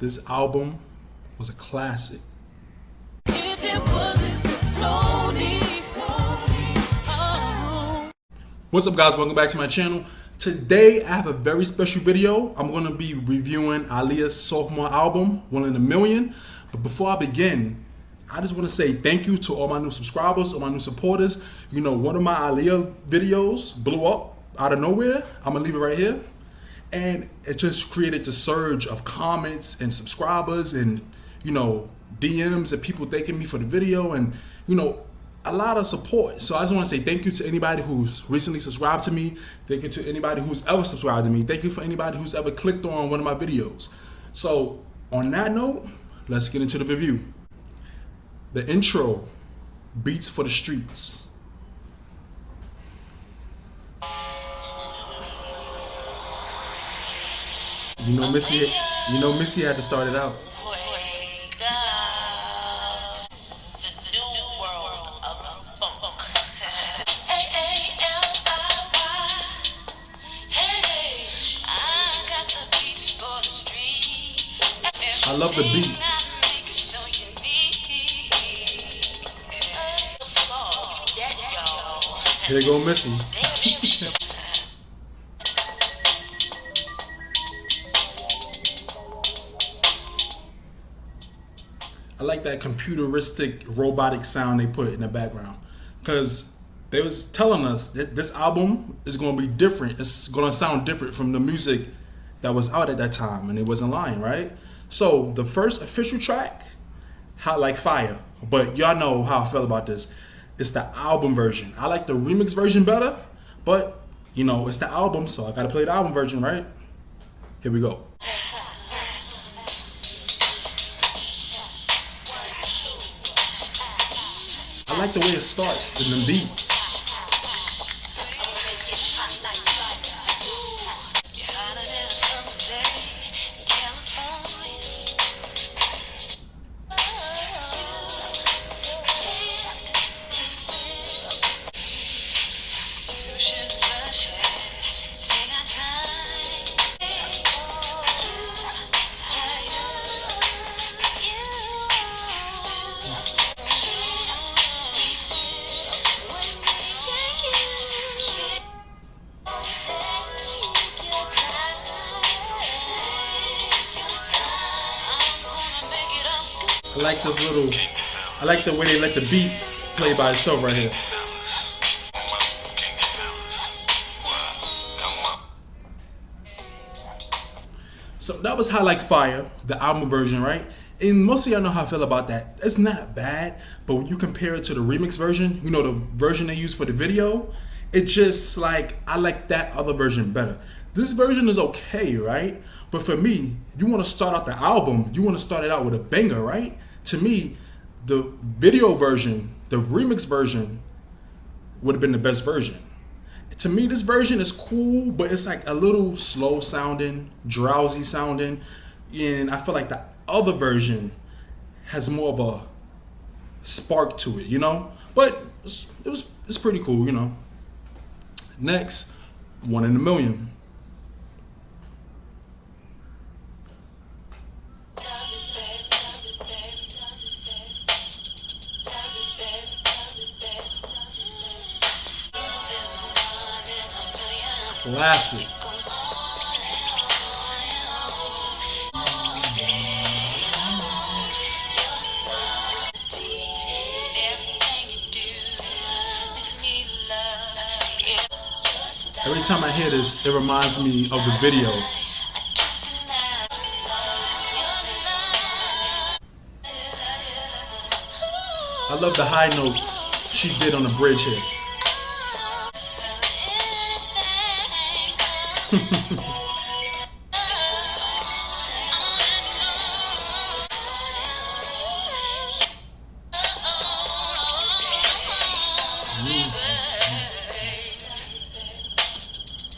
This album was a classic. If it wasn't for Tony, What's up, guys? Welcome back to my channel. Today I have a very special video. I'm going to be reviewing Aaliyah's sophomore album, One in a Million. But before I begin, I just want to say thank you to all my new subscribers, all my new supporters. You know, one of my Aaliyah videos blew up out of nowhere. I'm going to leave it right here. And it just created the surge of comments and subscribers and, you know, DMs and people thanking me for the video and, you know, a lot of support. So I just want to say thank you to anybody who's recently subscribed to me. Thank you to anybody who's ever subscribed to me. Thank you for anybody who's ever clicked on one of my videos. So on that note, let's get into the review. The intro, Beats for the Streets. You know Missy had to start it out. I love the beat. Here go Missy. I like that computeristic robotic sound they put in the background, because they was telling us that this album is going to be different. It's going to sound different from the music that was out at that time, and it wasn't lying, right? So the first official track, Hot Like Fire, but y'all know how I feel about this. It's the album version. I like the remix version better, but you know, it's the album, so I gotta play the album version, right? Here we go. I like the way it starts, the beat. I like the way they let the beat play by itself right here. So that was Hot Like Fire, the album version, right? And most of y'all know how I feel about that. It's not bad, but when you compare it to the remix version, you know, the version they used for the video, it just like, I like that other version better. This version is okay, right? But for me, you want to start out the album, you want to start it out with a banger, right? To me, the video version, the remix version would have been the best version. To me, this version is cool, but it's like a little slow sounding, drowsy sounding, and I feel like the other version has more of a spark to it, you know? But it's pretty cool, you know? Next, One in a Million. Classic. Every time I hear this, it reminds me of the video. I love the high notes she did on the bridge here.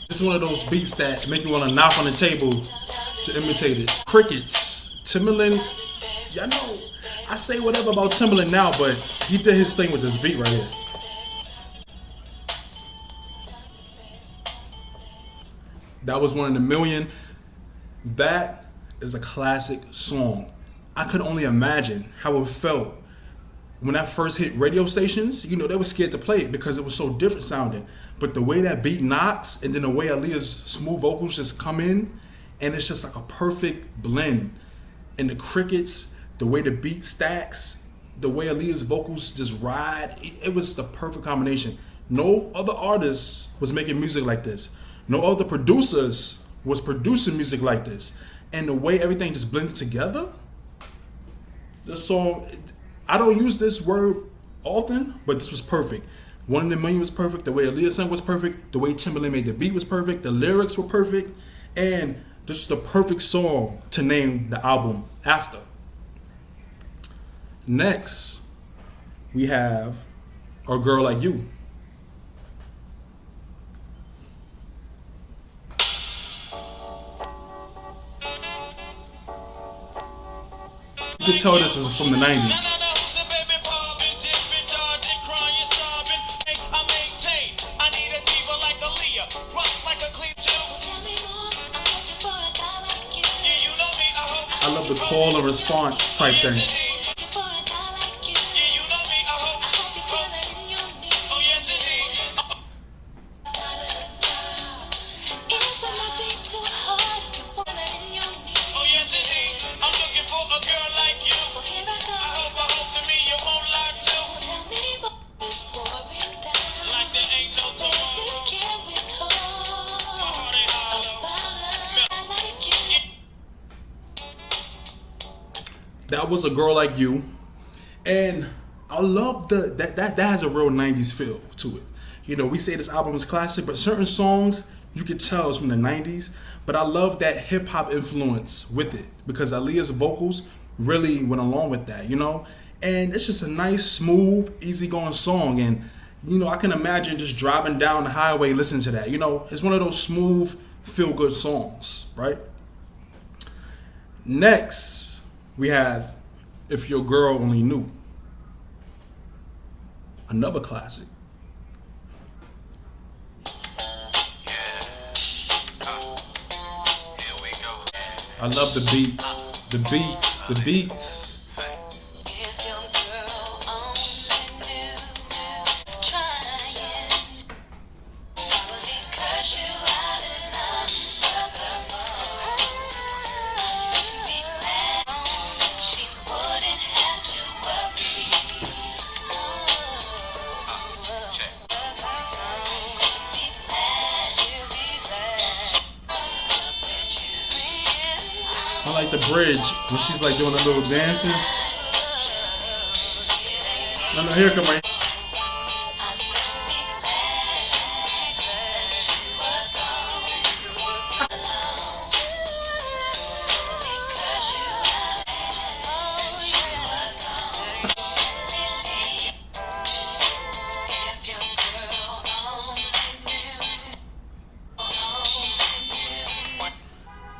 It's one of those beats that make you want to knock on the table to imitate it. Crickets, Timbaland, y'all know, I say whatever about Timbaland now, but he did his thing with this beat right here. That was One in a Million. That is a classic song. I could only imagine how it felt when that first hit radio stations. You know, they were scared to play it because it was so different sounding. But the way that beat knocks, and then the way Aaliyah's smooth vocals just come in, and it's just like a perfect blend. And the crickets, the way the beat stacks, the way Aaliyah's vocals just ride, it was the perfect combination. No other artist was making music like this. No other producers was producing music like this. And the way everything just blended together, the song, I don't use this word often, but this was perfect. One in a Million was perfect. The way Aaliyah sang was perfect. The way Timberland made the beat was perfect. The lyrics were perfect. And this is the perfect song to name the album after. Next, we have A Girl Like You. You can tell this is from the 90s. I love the call and response type thing. That was A Girl Like You, and I love that has a real 90s feel to it. You know, we say this album is classic, but certain songs you could tell it's from the 90s, but I love that hip hop influence with it because Aaliyah's vocals really went along with that, you know? And it's just a nice, smooth, easygoing song, and you know, I can imagine just driving down the highway listening to that. You know, it's one of those smooth, feel-good songs, right? Next, we have If Your Girl Only Knew. Another classic. I love the beat, the beats, the beats. I like the bridge when she's like doing a little dancing. No, here come my.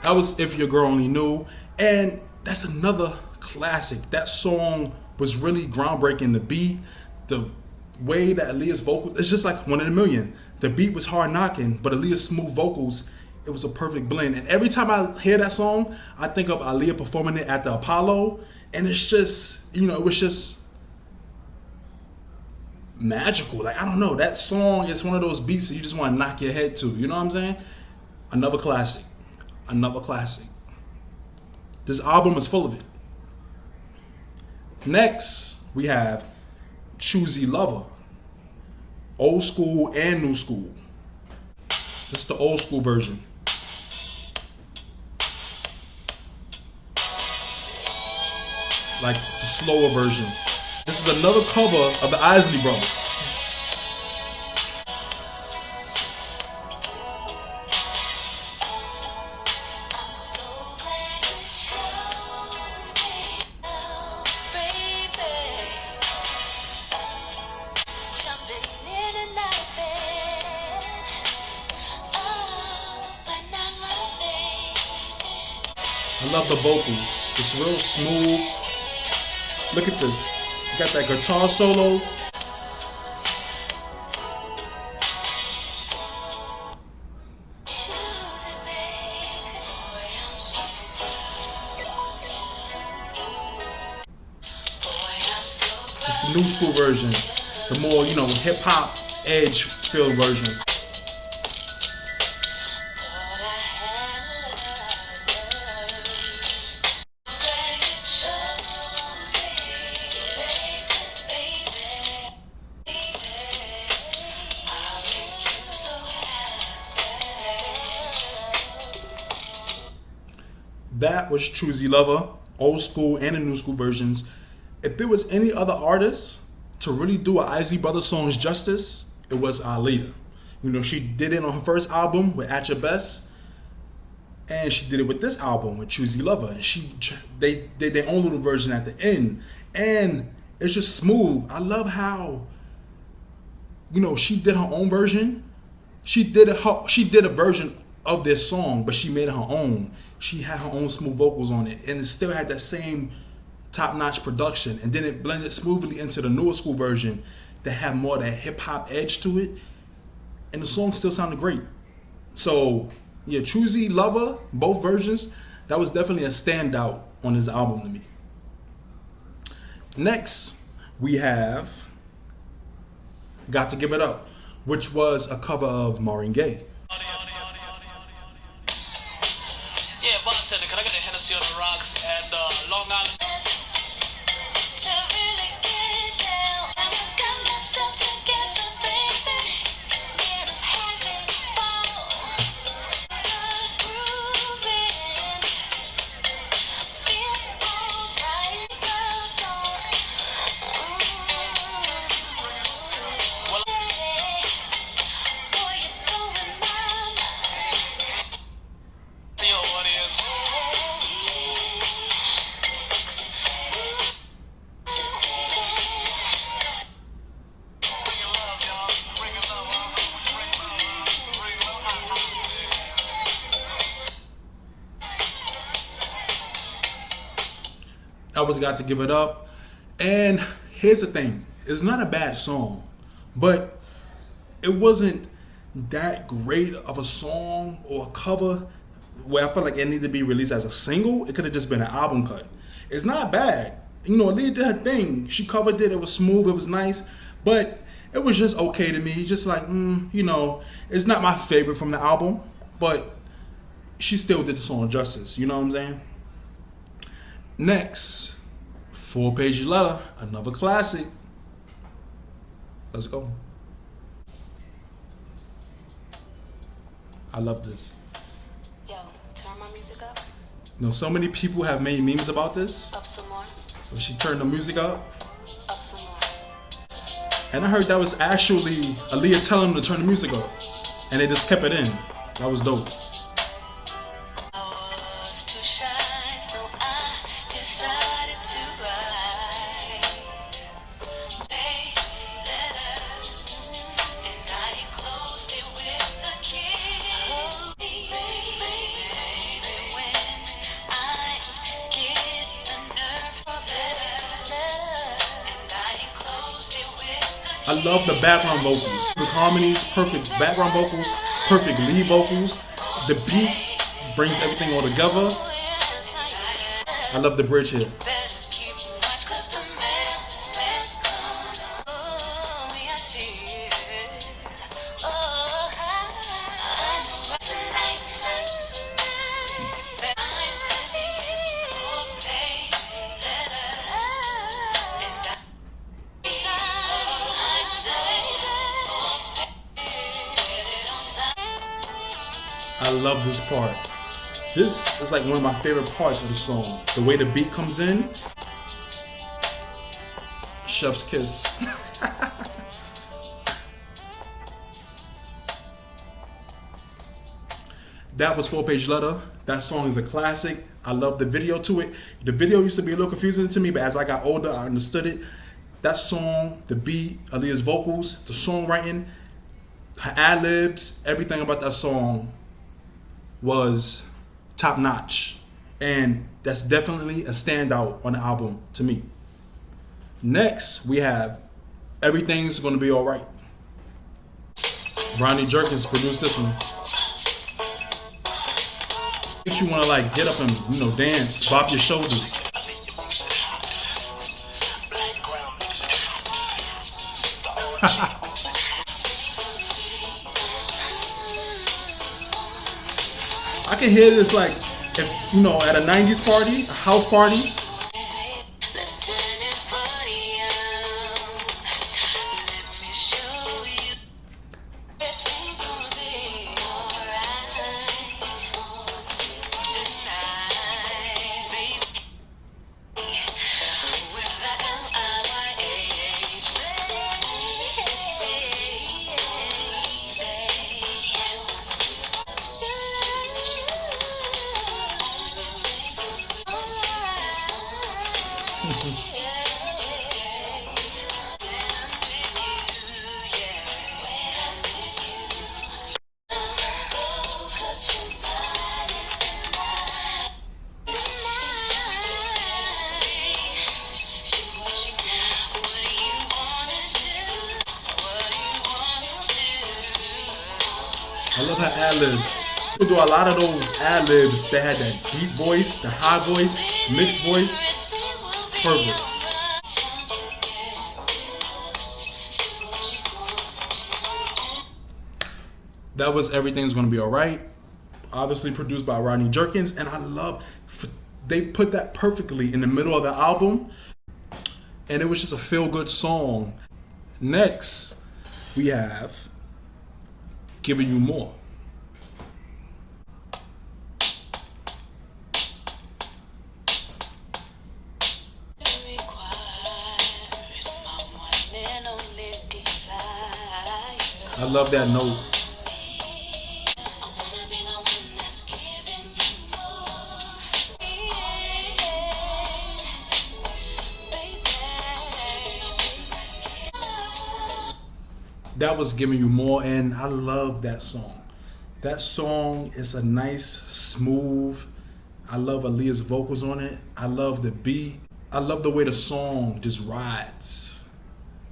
That was If Your Girl Only Knew, and that's another classic. That song was really groundbreaking. The beat, the way that Aaliyah's vocals, it's just like One in a Million. The beat was hard knocking, but Aaliyah's smooth vocals, it was a perfect blend. And every time I hear that song, I think of Aaliyah performing it at the Apollo, and it's just, you know, it was just magical. Like, I don't know, that song is one of those beats that you just want to knock your head to. You know what I'm saying? Another classic. Another classic. This album is full of it. Next, we have Choosy Lover. Old school and new school. This is the old school version. Like the slower version. This is another cover of the Isley Brothers. I love the vocals. It's real smooth. Look at this. You got that guitar solo. It's the new school version, the more hip hop edge feel version. That was Choosy Lover, old school and the new school versions. If there was any other artist to really do a Isley Brothers songs justice, it was Aaliyah. She did it on her first album with At Your Best, and she did it with this album with Choosy Lover. And they did their own little version at the end, and it's just smooth. I love how she did her own version. She did a version of this song, but she made it her own. She had her own smooth vocals on it, and it still had that same top-notch production. And then it blended smoothly into the newer school version that had more of that hip-hop edge to it, and the song still sounded great. So yeah, Choosy Lover, both versions, that was definitely a standout on this album to me. Next, we have Got to Give It Up, which was a cover of Marvin Gaye. Yeah, bartender, can I get a Hennessy on the rocks and Long Island? To really get down, I got myself together, baby, and I'm having fun. Grooving, feel alright, boy, you're blowing my mind. To your audience. I was Got to Give It Up. And here's the thing, it's not a bad song, but it wasn't that great of a song or a cover where I felt like it needed to be released as a single. It could have just been an album cut. It's not bad. Aaliyah did her thing. She covered it. It was smooth. It was nice. But it was just okay to me. Just like, it's not my favorite from the album, but she still did the song justice. You know what I'm saying? Next, 4-Page Letter, another classic. Let's go. I love this. Yo, turn my music up. So many people have made memes about this. Up some more. When she turned the music up. Up some more. And I heard that was actually Aaliyah telling them to turn the music up. And they just kept it in. That was dope. I was too shy, so I decided to write a letter, and I enclosed it with a kiss. Baby, when I get the nerve of letter, and I enclosed it with a I love the background vocals. Perfect harmonies, perfect background vocals, perfect lead vocals. The beat brings everything all together. I love the bridge here. I love this part. This is like one of my favorite parts of the song. The way the beat comes in. Chef's kiss. That was 4-Page Letter. That song is a classic. I love the video to it. The video used to be a little confusing to me, but as I got older, I understood it. That song, the beat, Aaliyah's vocals, the songwriting, her ad-libs, everything about that song was top notch, and that's definitely a standout on the album to me. Next, we have Everything's Gonna Be Alright. Ronnie Jerkins produced this one. Makes you wanna like get up and dance, bop your shoulders. can hear this like, if you know, at a '90s party, a house party. Let's turn this party on. Let me show you everything's gonna be alright tonight, baby. With the L-I-Y-H, I love her ad libs. We do a lot of those ad libs. They had that deep voice, the high voice, mixed voice. Perfect. That was Everything's Gonna Be Alright. Obviously produced by Rodney Jerkins, and I love they put that perfectly in the middle of the album, and it was just a feel-good song. Next, we have Giving You More. I love that note. That was Giving You More, and I love that song. That song is a nice, smooth. I love Aaliyah's vocals on it. I love the beat. I love the way the song just rides.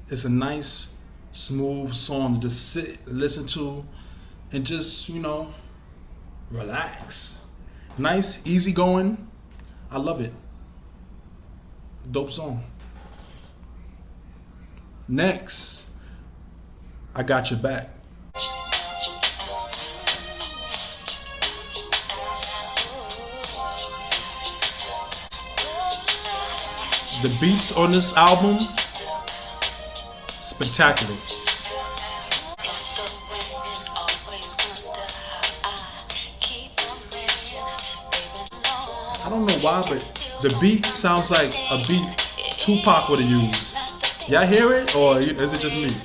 It's a nice, smooth song to just sit, listen to, and just, you know, relax. Nice, easy going. I love it. Dope song. Next, I Got Your Back. The beats on this album, spectacular. I don't know why, but the beat sounds like a beat Tupac would have used. Y'all hear it, or is it just me?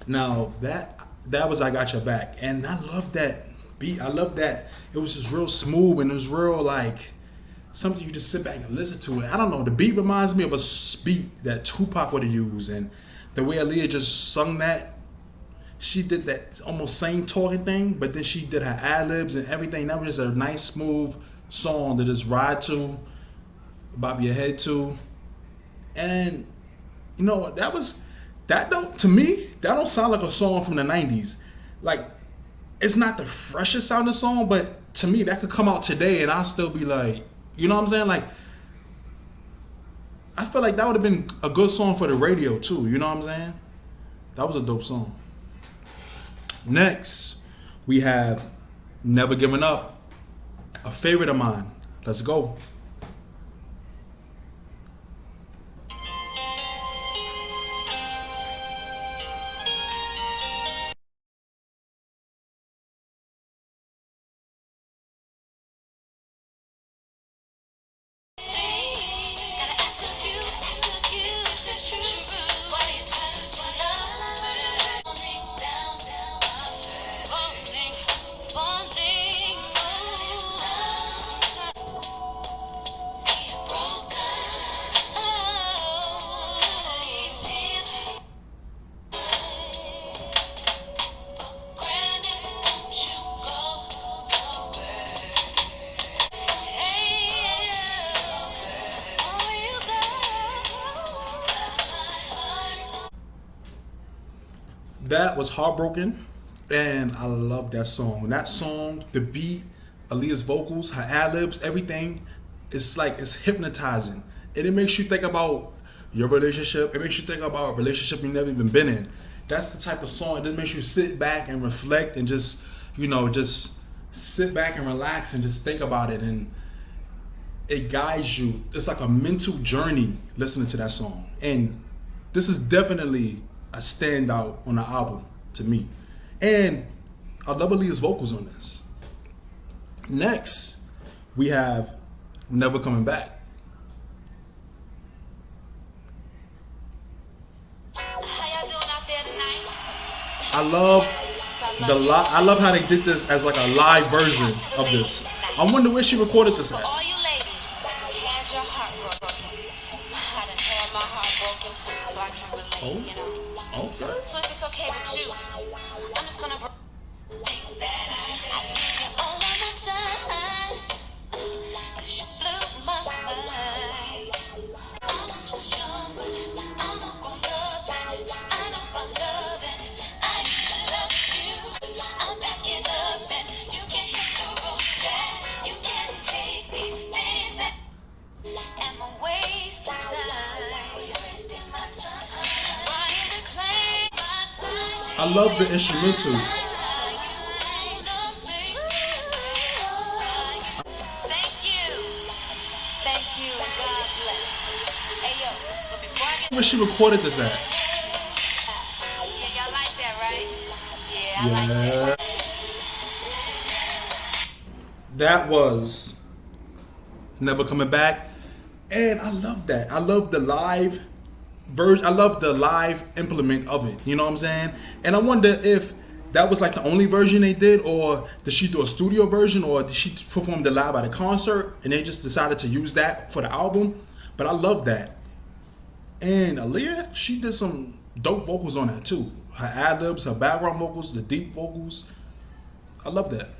Now that was I Got Your Back, and I love that beat. I love that it was just real smooth, and it was real like something you just sit back and listen to it. I don't know. The beat reminds me of a beat that Tupac would have used, and the way Aaliyah just sung that, she did that almost same talking thing, but then she did her ad libs and everything. That was just a nice, smooth song to just ride to, bob your head to, and you know that don't, to me, that don't sound like a song from the '90s. Like, it's not the freshest sounding song, but to me that could come out today and I'll still be like, you know what I'm saying? Like, I feel like that would have been a good song for the radio too, you know what I'm saying? That was a dope song. Next, we have Never Giving Up, a favorite of mine. Let's go. That was Heartbroken, and I love that song. That song, the beat, Aaliyah's vocals, her ad libs, everything, it's like it's hypnotizing. And it makes you think about your relationship. It makes you think about a relationship you've never even been in. That's the type of song. It just makes you sit back and reflect and just, just sit back and relax and just think about it. And it guides you. It's like a mental journey listening to that song. And this is definitely a standout on the album to me. And I love Aaliyah's vocals on this. Next, we have Never Coming Back. How y'all doing out there tonight? I love I love how they did this as like a live version of this. I wonder where she recorded this at. All you ladies that had your heart broken, I done had my heart broken too, so I can relate, Okay. So if it's okay with you, I'm just gonna break things that I give you all of my time. 'Cause you blew my mind. I was so young, but I'm not gonna love it. I know my love it. I used to love you. I'm backing up and you can hit the road, Jack. You can't take these things that am a waste of time. You're wasting my time. Trying to claim my time. I love the instrumental. Thank you. Thank you and God bless. Hey yo, but before I get Where she recorded this at? yeah, y'all like that, right? Yeah, I like that. Yeah. That was Never Coming Back. And I love that. I love the live version. I love the live implement of it. You know what I'm saying? And I wonder if that was like the only version they did, or did she do a studio version, or did she perform the live at a concert and they just decided to use that for the album? But I love that. And Aaliyah, she did some dope vocals on that too. Her ad libs, her background vocals, the deep vocals. I love that.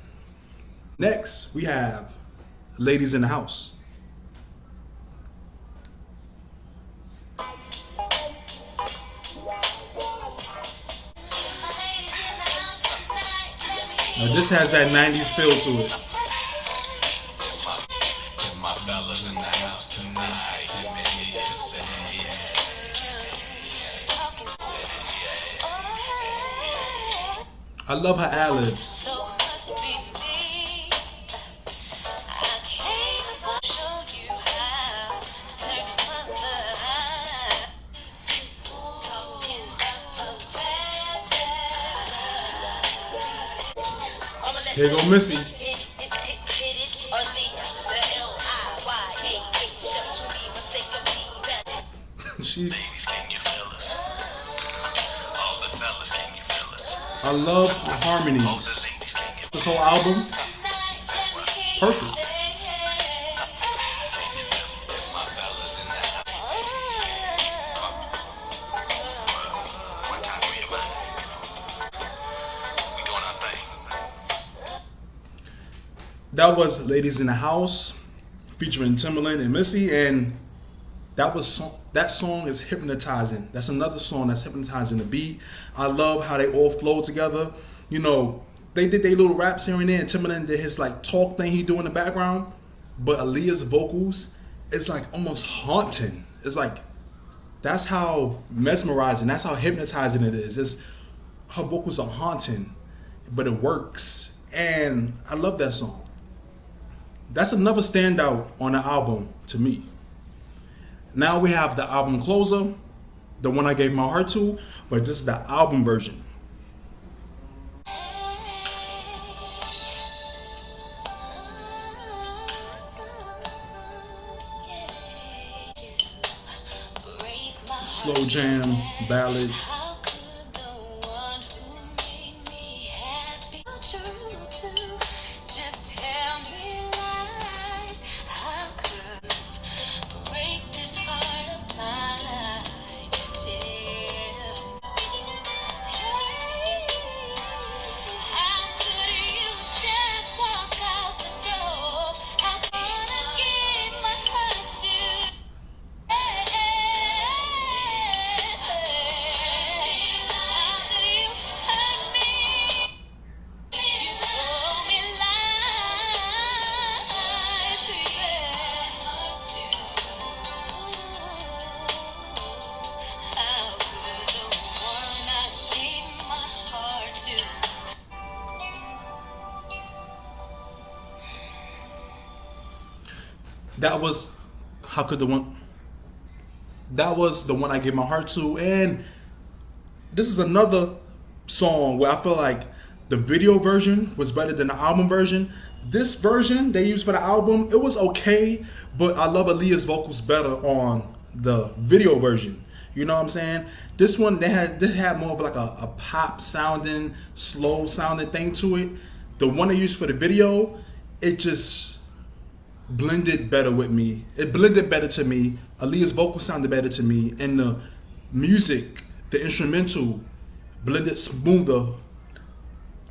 Next, we have Ladies in the House. Now this has that 90s feel to it. My fellas in the house tonight. I love her ad libs. So must be me. I came to show you how to turn your mother. Talking about the Here go Missy. Hit it, Aaliyah, the L-I-Y-A-H, to be mistakenly. She's. Can you feel us? All the fellas, can you feel us? I love her harmonies. Ladies, can you This whole album, perfect. my fellas in the house? One time for your mind. We doing our thing. That was Ladies in the House featuring Timberland and Missy, and that song is hypnotizing. That's another song that's hypnotizing. The beat, I love how they all flow together. They did their little raps here and there, and Timberland did his like talk thing he do in the background. But Aaliyah's vocals, it's like almost haunting. It's like that's how mesmerizing, that's how hypnotizing it is. Her vocals are haunting, but it works, and I love that song. That's another standout on the album to me. Now we have the album closer, the one I gave my heart to, but this is the album version. Slow jam, ballad. How could the one who made me happy true to just tell me lies? How could break this heart of mine? Tell how could you just walk out the door? How could I give my heart to? That was how could the one that was the one I gave my heart to. And this is another song where I feel like the video version was better than the album version. This version they used for the album, it was okay, but I love Aaliyah's vocals better on the video version. You know what I'm saying? This one they had more of like a pop sounding, slow sounding thing to it. The one they used for the video, it just blended better with me. It blended better to me. Aaliyah's vocal sounded better to me, and the music, the instrumental, blended smoother.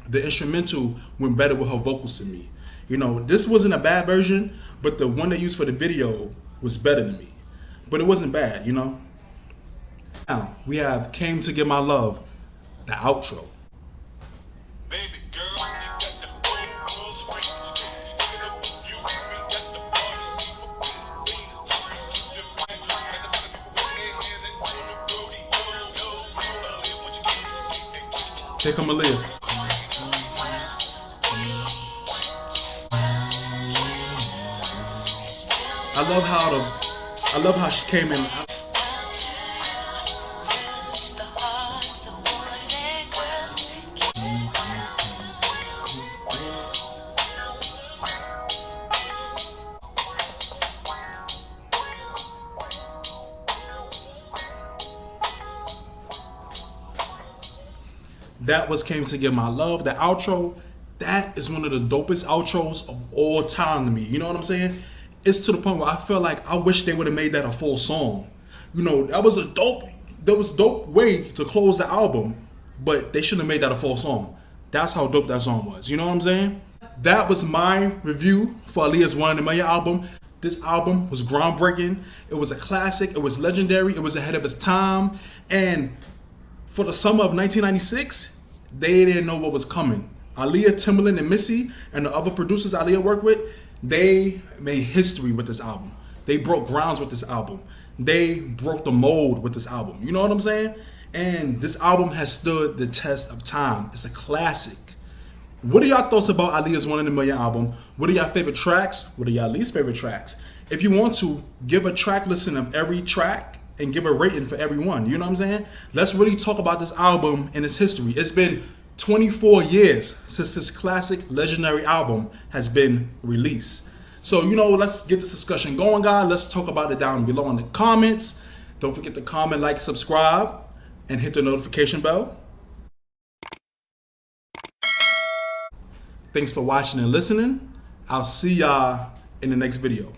The instrumental went better with her vocals to me. You know, this wasn't a bad version, but the one they used for the video was better to me. But it wasn't bad, you know. Now we have "Came to Get My Love," the outro. Baby girl, you got the old spring. You got the body. Here come Aaliyah. I love how she came in. That was "Came to Get My Love," the outro. That is one of the dopest outros of all time to me. You know what I'm saying? It's to the point where I feel like I wish they would have made that a full song. You know, that was dope way to close the album, but they shouldn't have made that a full song. That's how dope that song was. You know what I'm saying? That was my review for Aaliyah's "One in a Million" album. This album was groundbreaking. It was a classic. It was legendary. It was ahead of its time. And for the summer of 1996, they didn't know what was coming. Aaliyah, Timbaland, and Missy, and the other producers Aaliyah worked with, they made history with this album. They broke grounds with this album. They broke the mold with this album. You know what I'm saying? And this album has stood the test of time. It's a classic. What are y'all thoughts about Aaliyah's "One in a Million" album? What are y'all favorite tracks? What are y'all least favorite tracks? If you want to, give a track listen of every track and give a rating for every one. You know what I'm saying? Let's really talk about this album and its history. It's been 24 years since this classic, legendary album has been released. So, you know, let's get this discussion going, guys. Let's talk about it down below in the comments. Don't forget to comment, like, subscribe, and hit the notification bell. Thanks for watching and listening. I'll see y'all in the next video.